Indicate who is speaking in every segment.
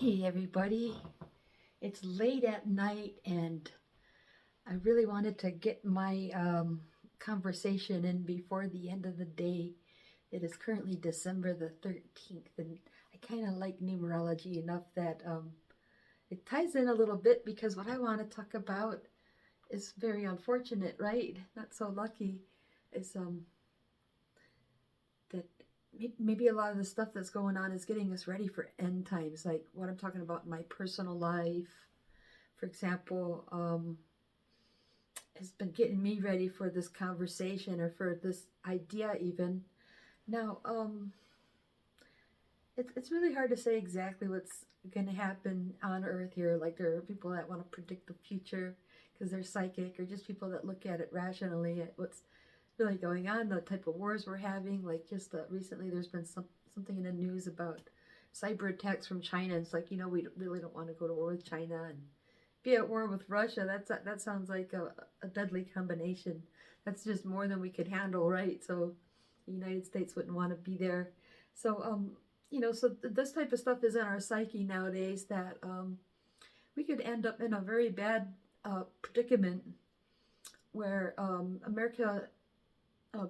Speaker 1: Hey everybody, it's late at night and I really wanted to get my conversation in before the end of the day. It is currently December the 13th and I kind of like numerology enough that it ties in a little bit because what I want to talk about is very unfortunate, right? Not so lucky. Is that maybe a lot of the stuff that's going on is getting us ready for end times, like what I'm talking about in my personal life. For example, has been getting me ready for this conversation or for this idea even. Now, it's really hard to say exactly what's going to happen on Earth here. Like there are people that want to predict the future because they're psychic, or just people that look at it rationally at what's really going on, the type of wars we're having. Like just recently, there's been something in the news about cyber attacks from China. It's like, we really don't want to go to war with China and be at war with Russia. That sounds like a deadly combination. That's just more than we could handle, right? So the United States wouldn't want to be there. So this type of stuff is in our psyche nowadays that we could end up in a very bad predicament where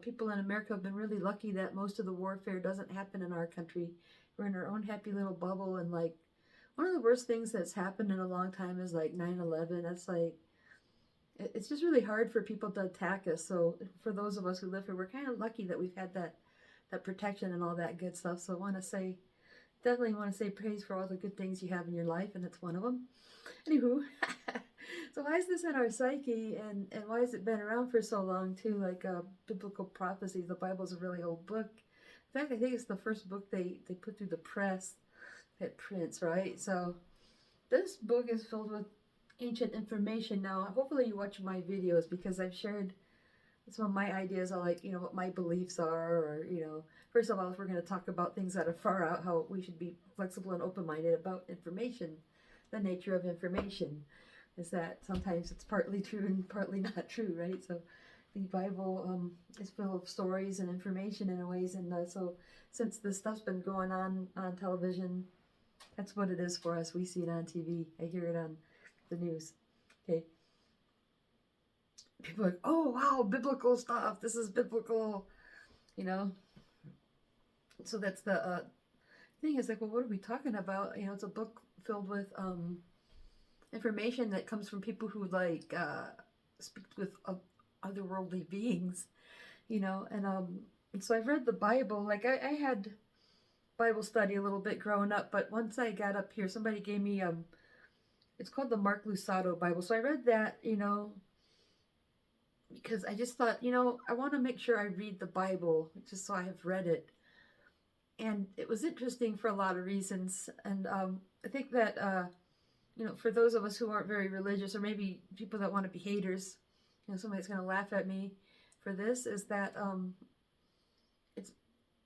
Speaker 1: people in America have been really lucky that most of the warfare doesn't happen in our country. We're in our own happy little bubble, and like one of the worst things that's happened in a long time is like 9/11. That's like, it's just really hard for people to attack us. So for those of us who live here, we're kind of lucky that we've had that protection and all that good stuff. So I want to say, definitely want to say praise for all the good things you have in your life, and that's one of them. Anywho, so why is this in our psyche, and why has it been around for so long too? Like biblical prophecies, the Bible's a really old book. In fact, I think it's the first book they put through the press at prints, right? So this book is filled with ancient information. Now, hopefully you watch my videos because I've shared some of my ideas on, like, what my beliefs are, or, first of all, if we're going to talk about things that are far out, how we should be flexible and open-minded about information. The nature of information is that sometimes it's partly true and partly not true, right? So the Bible is full of stories and information in ways, and so since this stuff's been going on television, that's what it is for us. We see it on TV. I hear it on the news. Okay. People are like, oh, wow, biblical stuff. This is biblical, you know. So that's the thing is like, well, what are we talking about? It's a book filled with information that comes from people who like speak with otherworldly beings, and so I've read the Bible. Like I had Bible study a little bit growing up, but once I got up here, somebody gave me it's called the Mark Lusato Bible. So I read that, because I just thought, I want to make sure I read the Bible just so I have read it. And it was interesting for a lot of reasons. And I think that, for those of us who aren't very religious, or maybe people that want to be haters, somebody's going to laugh at me for this, is that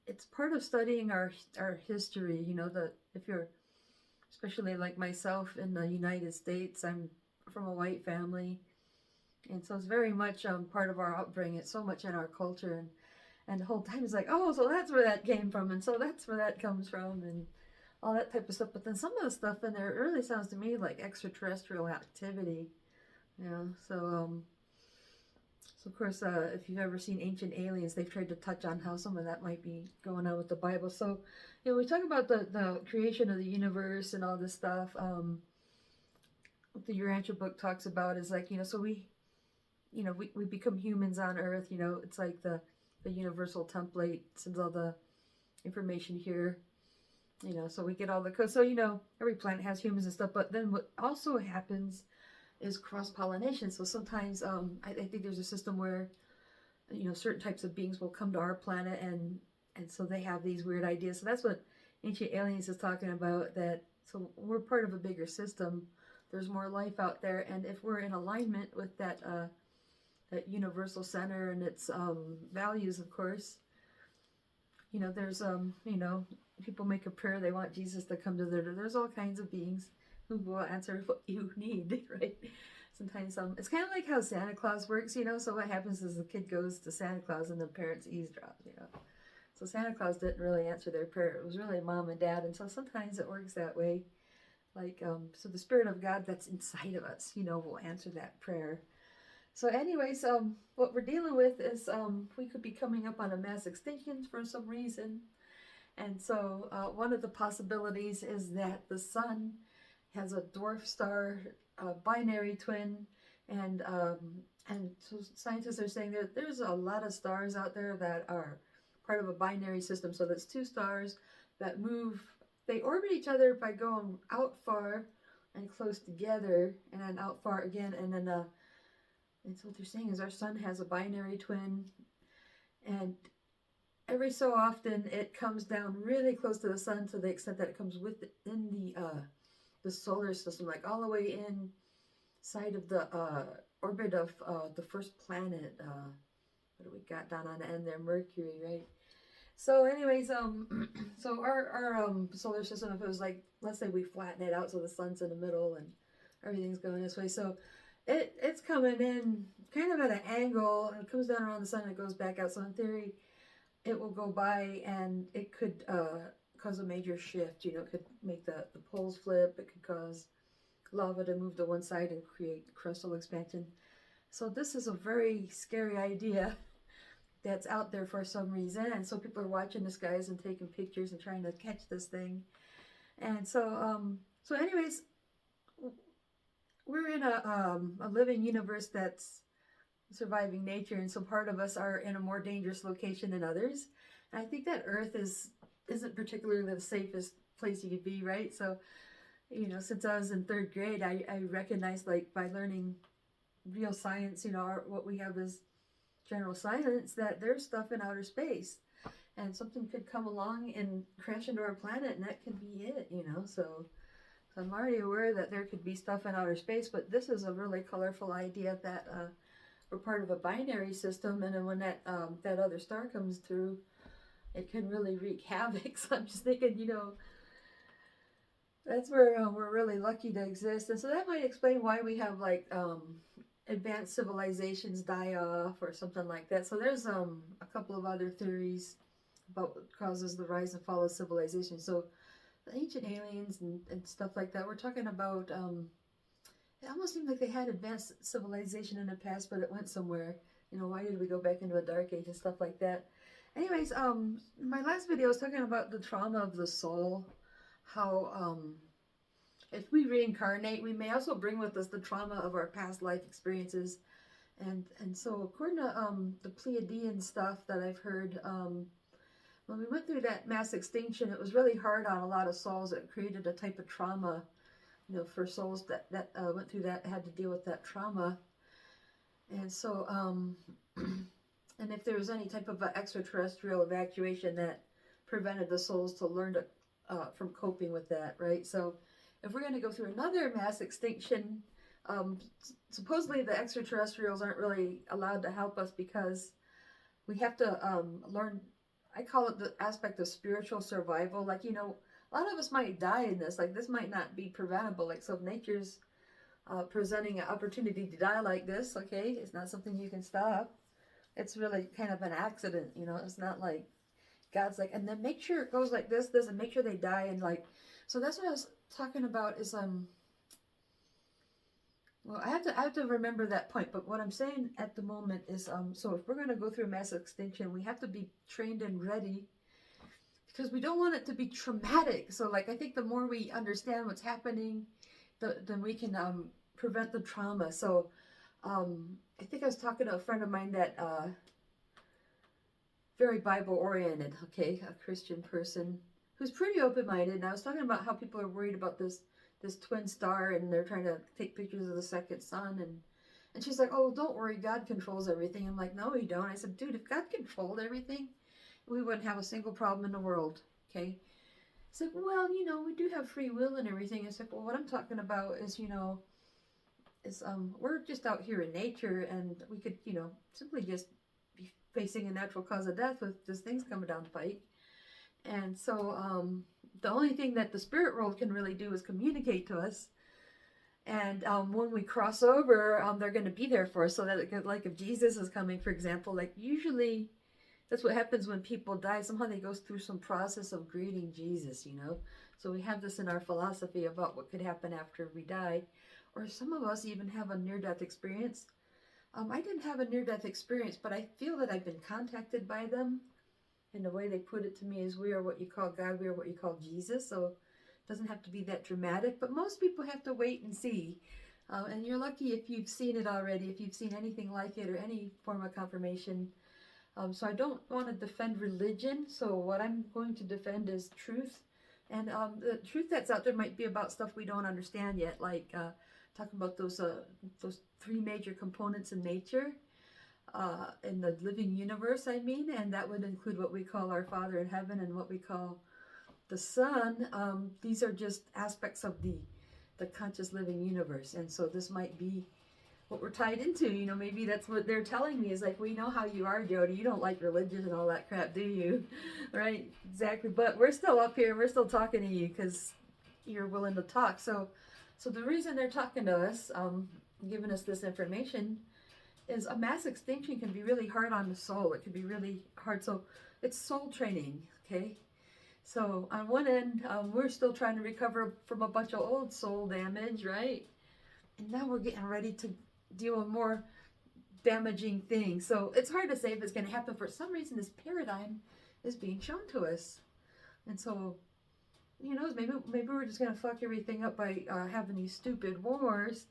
Speaker 1: it's part of studying our history. If you're, especially like myself in the United States, I'm from a white family, and so it's very much part of our upbringing. It's so much in our culture, and the whole time it's like, oh, so that's where that came from, and so that's where that comes from, and all that type of stuff. But then some of the stuff in there, it really sounds to me like extraterrestrial activity, so of course, if you've ever seen Ancient Aliens, they've tried to touch on how some of that might be going on with the Bible. So, we talk about the creation of the universe and all this stuff. What the Urantia book talks about is like, so we become humans on Earth. It's like the universal template sends all the information here. So we get all the code. So every planet has humans and stuff. But then what also happens is cross-pollination. So sometimes I think there's a system where certain types of beings will come to our planet, and so they have these weird ideas. So that's what Ancient Aliens is talking about, that so we're part of a bigger system. There's more life out there, and if we're in alignment with that universal center and its values, of course, there's people make a prayer, they want Jesus to come to there's all kinds of beings who will answer what you need, right? Sometimes it's kind of like how Santa Claus works, so what happens is the kid goes to Santa Claus and the parents eavesdrop, so Santa Claus didn't really answer their prayer. It was really mom and dad, and so sometimes it works that way. Like, so the Spirit of God that's inside of us, will answer that prayer. So anyways, what we're dealing with is we could be coming up on a mass extinction for some reason. And so one of the possibilities is that the sun has a dwarf star binary twin, and so scientists are saying that there's a lot of stars out there that are part of a binary system. So that's two stars that move. They orbit each other by going out far and close together, and then out far again, and then and so what they're saying is our sun has a binary twin, and every so often it comes down really close to the sun to the extent that it comes within the solar system, like all the way inside of the orbit of the first planet. What do we got down on the end there? Mercury, right? So anyways, so our solar system, if it was like, let's say we flatten it out so the sun's in the middle and everything's going this way, so it's coming in kind of at an angle, and it comes down around the sun and it goes back out. So in theory, it will go by and it could cause a major shift. It could make the poles flip. It could cause lava to move to one side and create crustal expansion. So this is a very scary idea that's out there for some reason, and so people are watching the skies and taking pictures and trying to catch this thing. And so anyways, we're in a living universe that's surviving nature, and so part of us are in a more dangerous location than others. And I think that Earth isn't particularly the safest place you could be, right? So, since I was in third grade, I recognized, like, by learning real science, what we have is general science, that there's stuff in outer space, and something could come along and crash into our planet, and that could be it, So I'm already aware that there could be stuff in outer space, but this is a really colorful idea that we're part of a binary system, and then when that other star comes through, it can really wreak havoc. So I'm just thinking, that's where we're really lucky to exist, and so that might explain why we have like advanced civilizations die off or something like that. So there's a couple of other theories about what causes the rise and fall of civilization. So the ancient aliens and stuff like that. We're talking about, it almost seemed like they had advanced civilization in the past, but it went somewhere. Why did we go back into a dark age and stuff like that? Anyways, my last video I was talking about the trauma of the soul, how if we reincarnate, we may also bring with us the trauma of our past life experiences. And so according to the Pleiadian stuff that I've heard, when we went through that mass extinction, it was really hard on a lot of souls. It created a type of trauma, for souls that went through that, had to deal with that trauma. And so, and if there was any type of extraterrestrial evacuation that prevented the souls to learn to from coping with that, right? So if we're going to go through another mass extinction, supposedly the extraterrestrials aren't really allowed to help us because we have to learn. I call it the aspect of spiritual survival. Like, a lot of us might die in this. Like, this might not be preventable. Like, so if nature's presenting an opportunity to die like this, okay, it's not something you can stop. It's really kind of an accident, It's not like God's like, and then make sure it goes like this, and make sure they die, and like, so that's what I was talking about is, well, I have to remember that point, but what I'm saying at the moment is, so if we're going to go through mass extinction, we have to be trained and ready, because we don't want it to be traumatic. So, like, I think the more we understand what's happening, then we can prevent the trauma. So, I think I was talking to a friend of mine that, very Bible-oriented, okay, a Christian person, who's pretty open-minded, and I was talking about how people are worried about this twin star, and they're trying to take pictures of the second sun, and she's like, oh, don't worry, God controls everything. I'm like, no, he don't. I said, dude, if God controlled everything, we wouldn't have a single problem in the world, okay? I said, well, we do have free will and everything. I said, well, what I'm talking about is, we're just out here in nature, and we could, simply just be facing a natural cause of death with just things coming down the pike. And so, the only thing that the spirit world can really do is communicate to us. And when we cross over, they're going to be there for us. So that, like, if Jesus is coming, for example, like, usually that's what happens when people die. Somehow they go through some process of greeting Jesus, So we have this in our philosophy about what could happen after we die. Or some of us even have a near-death experience. I didn't have a near-death experience, but I feel that I've been contacted by them. And the way they put it to me is, we are what you call God, we are what you call Jesus. So it doesn't have to be that dramatic, but most people have to wait and see. And you're lucky if you've seen it already, if you've seen anything like it or any form of confirmation. So I don't want to defend religion. So what I'm going to defend is truth. And the truth that's out there might be about stuff we don't understand yet, like talking about those three major components in nature, in the living universe, I mean, and that would include what we call our Father in heaven and what we call the Son. These are just aspects of the conscious living universe, and so this might be what we're tied into. You know, maybe that's what they're telling me is like, we know how you are, Jody. You don't like religion and all that crap, do you? Right? Exactly. But we're still up here. We're still talking to you because you're willing to talk. So the reason they're talking to us, giving us this information, is a mass extinction can be really hard on the soul. It can be really hard. So it's soul training, okay? So on one end, we're still trying to recover from a bunch of old soul damage, right? And now we're getting ready to deal with more damaging things. So it's hard to say if it's going to happen. For some reason, this paradigm is being shown to us. And so, you know, maybe we're just going to fuck everything up by having these stupid wars,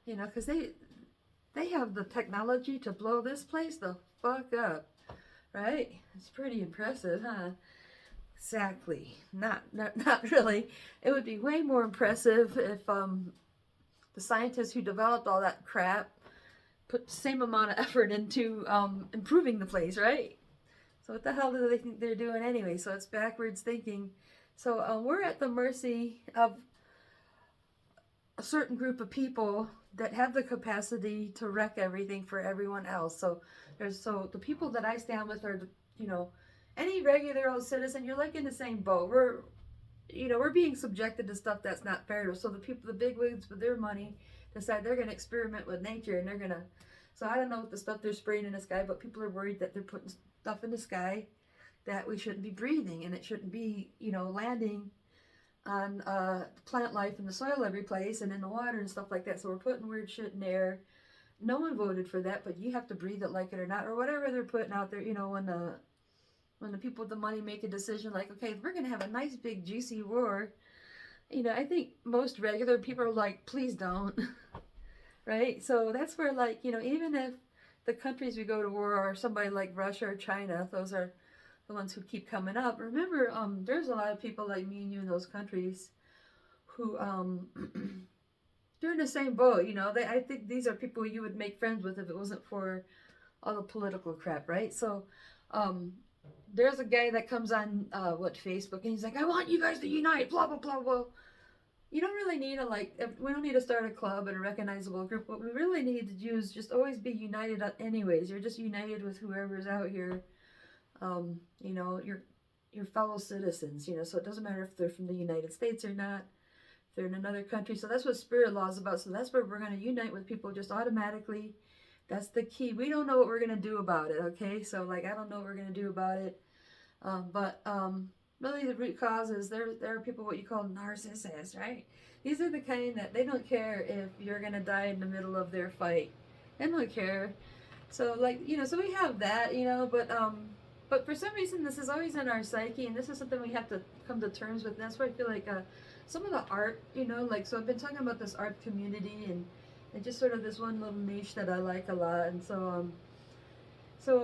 Speaker 1: you know, because they have the technology to blow this place the fuck up, right? It's pretty impressive, huh? Exactly. Not really. It would be way more impressive if the scientists who developed all that crap put the same amount of effort into improving the place, right? So what the hell do they think they're doing anyway? So it's backwards thinking. So we're at the mercy of a certain group of people that have the capacity to wreck everything for everyone else. So the people that I stand with are, you know, any regular old citizen. You're like in the same boat. We're being subjected to stuff that's not fair. So the people, the bigwigs with their money, decide they're going to experiment with nature, and they're going to. So I don't know what the stuff they're spraying in the sky, but people are worried that they're putting stuff in the sky that we shouldn't be breathing, and it shouldn't be, you know, landing on plant life in the soil every place and in the water and stuff like that. So we're putting weird shit in there. No one voted for that, but you have to breathe it, like it or not, or whatever they're putting out there. You know, when the people with the money make a decision like, okay, we're going to have a nice big juicy war, you know, I think most regular people are like, please don't. Right? So that's where, like, you know, even if the countries we go to war are somebody like Russia or China, those are the ones who keep coming up. Remember, there's a lot of people like me and you in those countries who they're in the same boat, you know. I think these are people you would make friends with if it wasn't for all the political crap, right? So there's a guy that comes on Facebook, and he's like, I want you guys to unite, blah blah blah blah. You don't really need we don't need to start a club and a recognizable group. What we really need to do is just always be united anyways. You're just united with whoever's out here, you know, your fellow citizens, you know. So it doesn't matter if they're from the United States or not, if they're in another country. So that's what spirit law is about. So that's where we're going to unite with people just automatically. That's the key. We don't know what we're going to do about it, okay? So, like, I don't know what we're going to do about it. But really the root cause is there are people what you call narcissists, right? These are the kind that they don't care if you're going to die in the middle of their fight. They don't care. So, like, you know, so we have that, you know, but for some reason this is always in our psyche, and this is something we have to come to terms with. And that's why I feel like some of the art, you know, like, so I've been talking about this art community and just sort of this one little niche that I like a lot. And so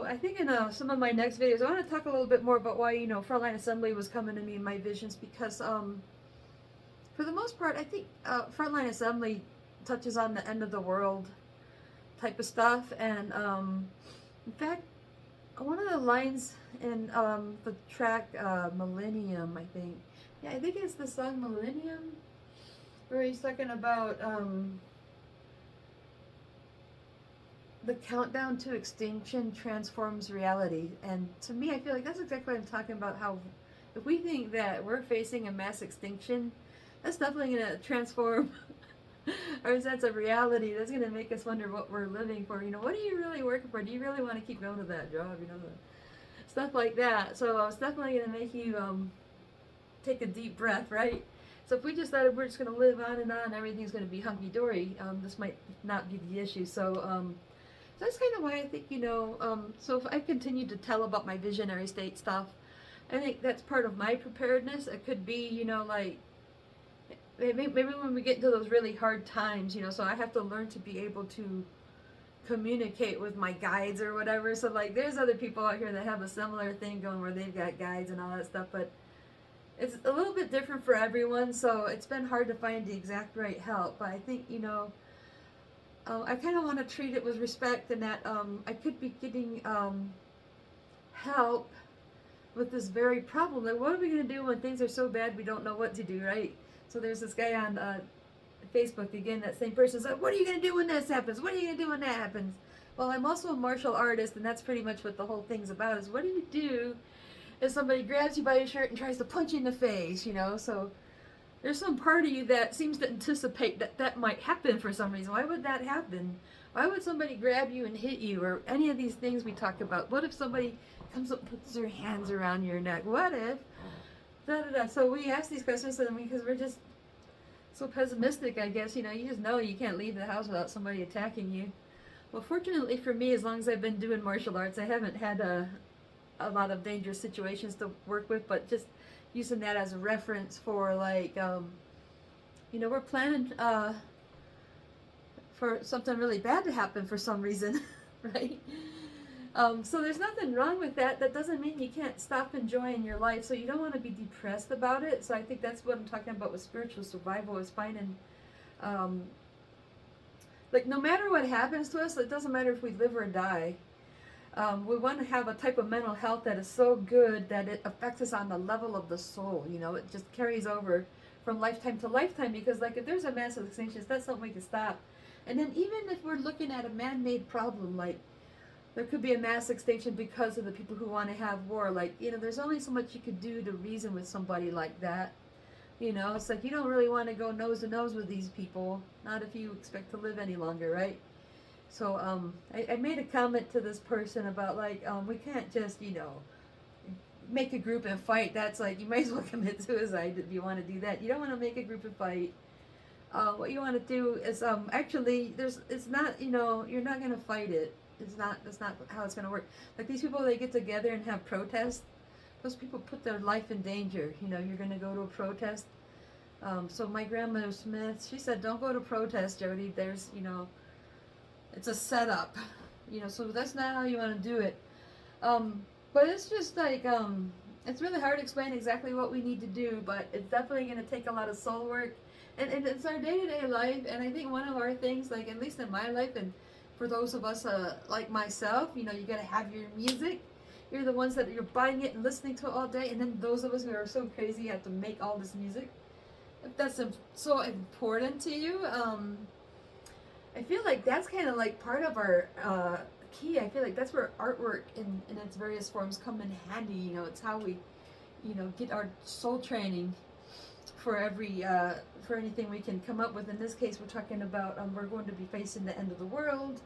Speaker 1: I think in some of my next videos, I want to talk a little bit more about why, you know, Frontline Assembly was coming to me in my visions, because for the most part, I think Frontline Assembly touches on the end of the world type of stuff. And in fact, one of the lines in the track Millennium, I think. Yeah, I think it's the song Millennium, where he's talking about the countdown to extinction transforms reality. And to me, I feel like that's exactly what I'm talking about. How if we think that we're facing a mass extinction, that's definitely going to transform our sense of reality. That's going to make us wonder what we're living for. You know, what are you really working for? Do you really want to keep going to that job? You know, stuff like that. So it's definitely going to make you take a deep breath, right? So if we just thought we're just going to live on, everything's going to be hunky-dory, this might not be the issue. So that's kind of why I think, so if I continue to tell about my visionary state stuff, I think that's part of my preparedness. It could be, like, maybe when we get into those really hard times, so I have to learn to be able to communicate with my guides or whatever. So, like, there's other people out here that have a similar thing going where they've got guides and all that stuff, but it's a little bit different for everyone, so it's been hard to find the exact right help. But I think, I kind of want to treat it with respect, and that I could be getting help with this very problem. Like, what are we going to do when things are so bad we don't know what to do, right? So there's this guy on Facebook, again, that same person's like, what are you going to do when this happens? What are you going to do when that happens? Well, I'm also a martial artist, and that's pretty much what the whole thing's about, is what do you do if somebody grabs you by your shirt and tries to punch you in the face, So there's some part of you that seems to anticipate that that might happen for some reason. Why would that happen? Why would somebody grab you and hit you, or any of these things we talk about? What if somebody comes up and puts their hands around your neck? What if? Da, da, da. So we ask these questions because we're just so pessimistic, I guess. You just know you can't leave the house without somebody attacking you. Well, fortunately for me, as long as I've been doing martial arts, I haven't had a lot of dangerous situations to work with, but just using that as a reference for, like, we're planning for something really bad to happen for some reason, right? So there's nothing wrong with that. That doesn't mean you can't stop enjoying your life, so you don't want to be depressed about it. So I think that's what I'm talking about with spiritual survival, is finding, like, no matter what happens to us, it doesn't matter if we live or die. We want to have a type of mental health that is so good that it affects us on the level of the soul. It just carries over from lifetime to lifetime, because, like, if there's a massive extinction, that's something we can stop. And then even if we're looking at a man-made problem, like, there could be a mass extinction because of the people who want to have war. Like, there's only so much you could do to reason with somebody like that. It's like, you don't really want to go nose to nose with these people, not if you expect to live any longer, right? So I made a comment to this person about, like, we can't just, make a group and fight. That's like, you might as well commit suicide if you want to do that. You don't want to make a group and fight. What you want to do is, actually, it's not, you're not going to fight it. That's not how it's going to work. Like, these people, they get together and have protests. Those people put their life in danger. You're going to go to a protest. So my grandmother Smith, she said, don't go to protest, Jody. There's, it's a setup, so that's not how you want to do it. But it's just like, it's really hard to explain exactly what we need to do, but it's definitely going to take a lot of soul work. And it's our day-to-day life, and I think one of our things, like, at least in my life, and for those of us like myself, you got to have your music. You're the ones that you're buying it and listening to it all day, and then those of us who are so crazy have to make all this music. If that's so important to you, I feel like that's kind of like part of our key. I feel like that's where artwork in its various forms come in handy. It's how we, get our soul training for for anything we can come up with. In this case, we're talking about we're going to be facing the end of the world.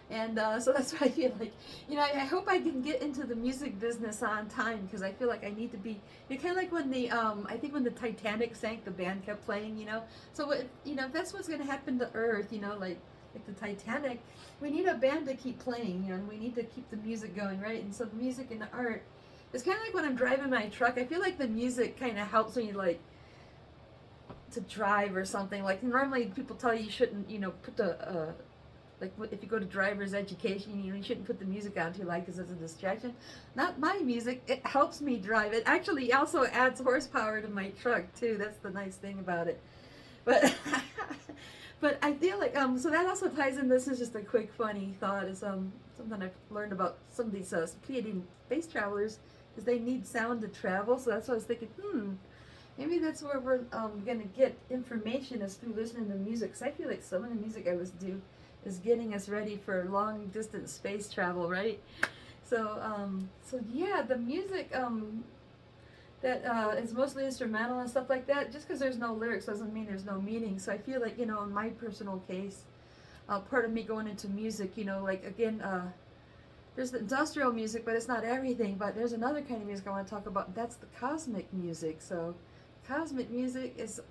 Speaker 1: And so that's why I feel like, I hope I can get into the music business on time, because I feel like I need to be, kind of like when I think when the Titanic sank, the band kept playing, So, if that's what's going to happen to Earth, like the Titanic, we need a band to keep playing, and we need to keep the music going, right? And so the music and the art, it's kind of like when I'm driving my truck, I feel like the music kind of helps me, like, to drive or something. Like, normally people tell you shouldn't, put the, like, if you go to driver's education, you shouldn't put the music on too loud because it's a distraction. Not my music. It helps me drive. It actually also adds horsepower to my truck too. That's the nice thing about it. But but I feel like so that also ties in. This is just a quick funny thought. Is something I've learned about some of these Pleiadian space travelers, is they need sound to travel. So that's what I was thinking. Maybe that's where we're gonna get information, is through listening to music. Because I feel like some of the music I listen to is getting us ready for long distance space travel, right? So yeah, the music that is mostly instrumental and stuff like that. Just because there's no lyrics doesn't mean there's no meaning. So I feel like, in my personal case, part of me going into music, like, again, there's the industrial music, but it's not everything. But there's another kind of music I want to talk about. That's the cosmic music. So cosmic music is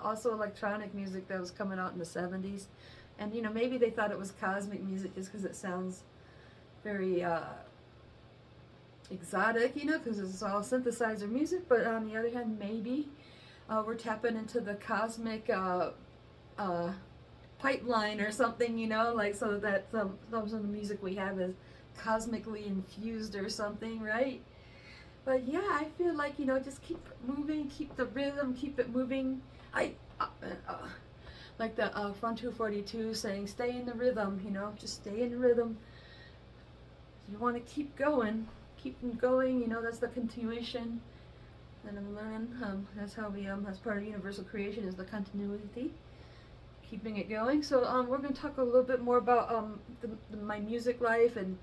Speaker 1: also electronic music that was coming out in the 70s. And, you know, maybe they thought it was cosmic music just because it sounds very exotic, you know, because it's all synthesizer music. But on the other hand, maybe we're tapping into the cosmic pipeline or something, you know, like so that some of the music we have is cosmically infused or something, right? But yeah, I feel like, you know, just keep moving, keep the rhythm, keep it moving. Like the Front 242 saying, stay in the rhythm, you know, just stay in the rhythm. You want to keep going, you know, that's the continuation. And I'm learning, that's how we, that's part of universal creation is the continuity, keeping it going. So we're going to talk a little bit more about my music life and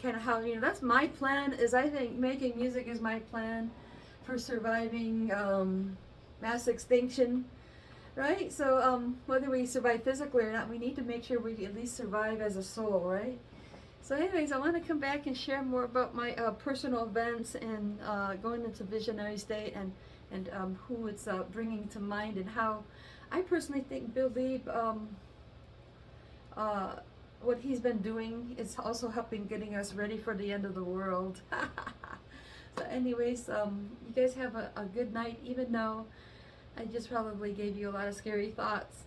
Speaker 1: kind of how, you know, that's my plan, is I think making music is my plan for surviving mass extinction, right? So whether we survive physically or not, we need to make sure we at least survive as a soul, right? So anyways, I want to come back and share more about my personal events and going into visionary state and who it's bringing to mind, and how I personally think Bill Lee, what he's been doing is also helping getting us ready for the end of the world. So anyways, you guys have a good night, even though I just probably gave you a lot of scary thoughts.